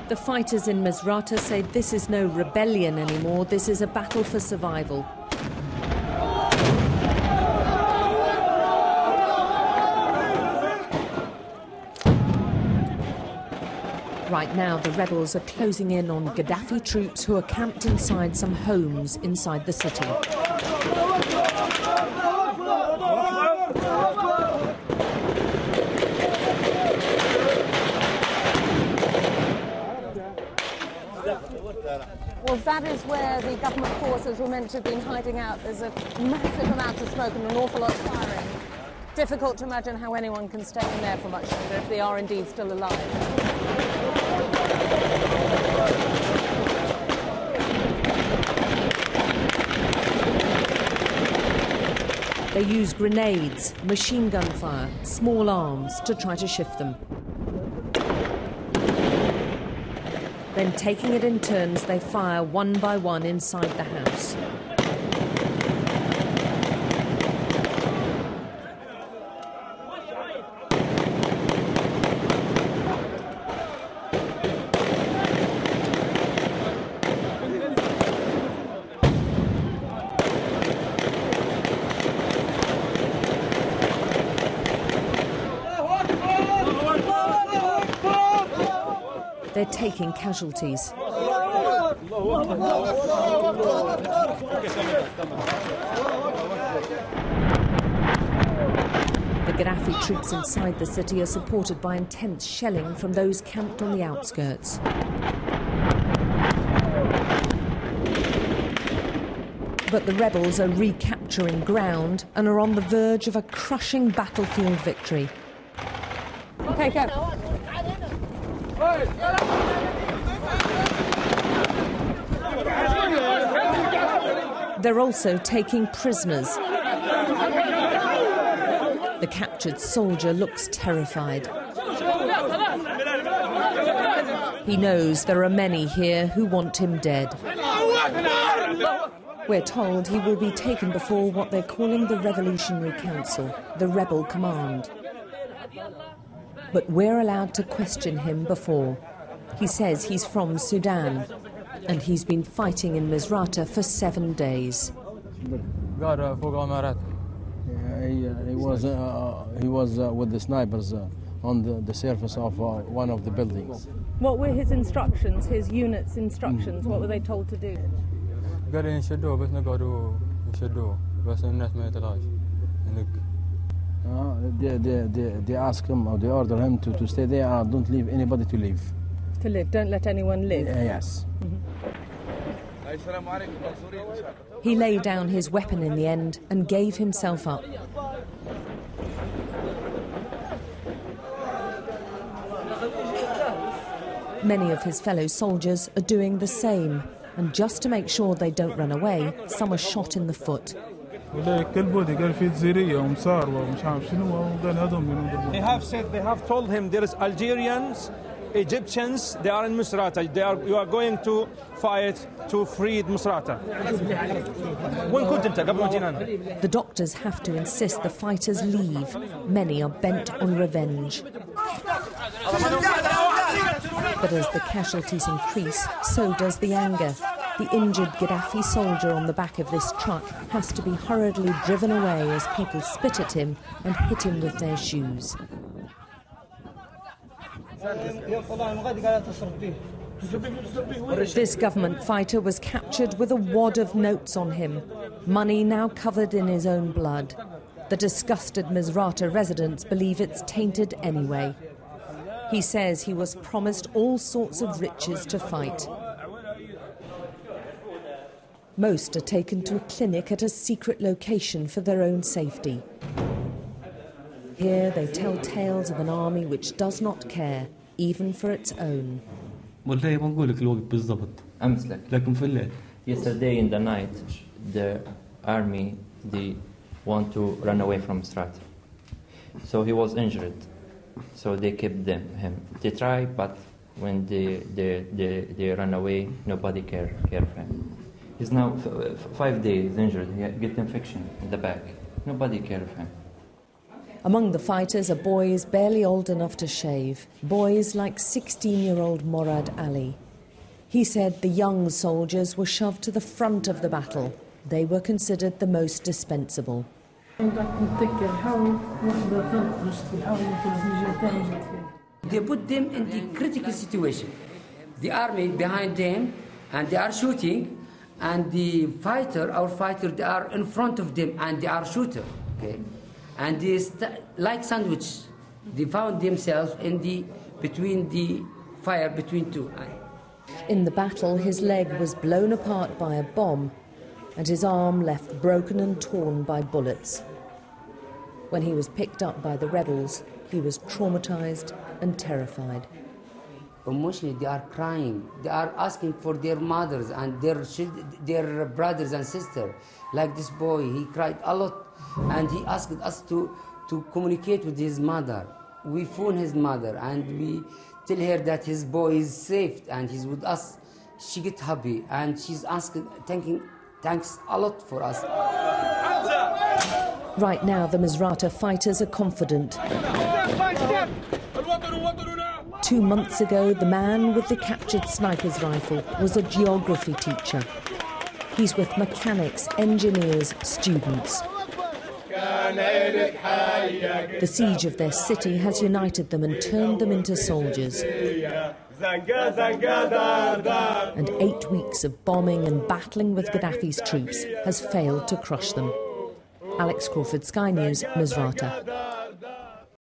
The fighters in Misratah say this is no rebellion anymore, this is a battle for survival. Right now, the rebels are closing in on Gaddafi troops who are camped inside some homes inside the city. Well, that is where the government forces were meant to have been hiding out. There's a massive amount of smoke and an awful lot of firing. Difficult to imagine how anyone can stay in there for much longer if they are indeed still alive. They use grenades, machine gun fire, small arms to try to shift them. Then, taking it in turns, they fire one by one inside the house. They're taking casualties. The Gaddafi troops inside the city are supported by intense shelling from those camped on the outskirts. But the rebels are recapturing ground and are on the verge of a crushing battlefield victory. Okay, go. They're also taking prisoners. The captured soldier looks terrified. He knows there are many here who want him dead. We're told he will be taken before what they're calling the Revolutionary Council, the rebel command. But we're allowed to question him before. He says he's from Sudan, and he's been fighting in Misratah for 7 days. He was with the snipers on the surface of one of the buildings. What were his instructions, his unit's instructions? What were they told to do? They ask him, or they order him to stay there. Don't leave anybody to leave. To live, don't let anyone live. Yes. He laid down his weapon in the end and gave himself up. Many of his fellow soldiers are doing the same, and just to make sure they don't run away, some are shot in the foot. They have told him there is Algerians, Egyptians, they are in Misratah. You are going to fight to free Misratah. The doctors have to insist the fighters leave. Many are bent on revenge. But as the casualties increase, so does the anger. The injured Gaddafi soldier on the back of this truck has to be hurriedly driven away as people spit at him and hit him with their shoes. This government fighter was captured with a wad of notes on him, money now covered in his own blood. The disgusted Misratah residents believe it's tainted anyway. He says he was promised all sorts of riches to fight. Most are taken to a clinic at a secret location for their own safety. Here they tell tales of an army which does not care, even for its own. Yesterday in the night, the army, they want to run away from Misratah. So he was injured. So they kept him. They tried, but when they run away, nobody care for him. He's now 5 days injured. He get infection in the back. Nobody care of him. Among the fighters are boys barely old enough to shave, boys like 16-year-old Morad Ali. He said the young soldiers were shoved to the front of the battle. They were considered the most dispensable. They put them in the critical situation. The army behind them, and they are shooting, and the fighter, our fighter, they are in front of them, and they are shooter, okay? And they like sandwich. They found themselves between the fire between two. In the battle, his leg was blown apart by a bomb, and his arm left broken and torn by bullets. When he was picked up by the rebels, he was traumatized and terrified. Emotionally, they are crying. They are asking for their mothers and their brothers and sisters. Like this boy, he cried a lot, and he asked us to communicate with his mother. We phone his mother, and we tell her that his boy is safe and he's with us. She get happy, and she's asking, thanks a lot for us. Right now, the Misratah fighters are confident. 2 months ago, the man with the captured sniper's rifle was a geography teacher. He's with mechanics, engineers, students. The siege of their city has united them and turned them into soldiers. And 8 weeks of bombing and battling with Gaddafi's troops has failed to crush them. Alex Crawford, Sky News, Misratah.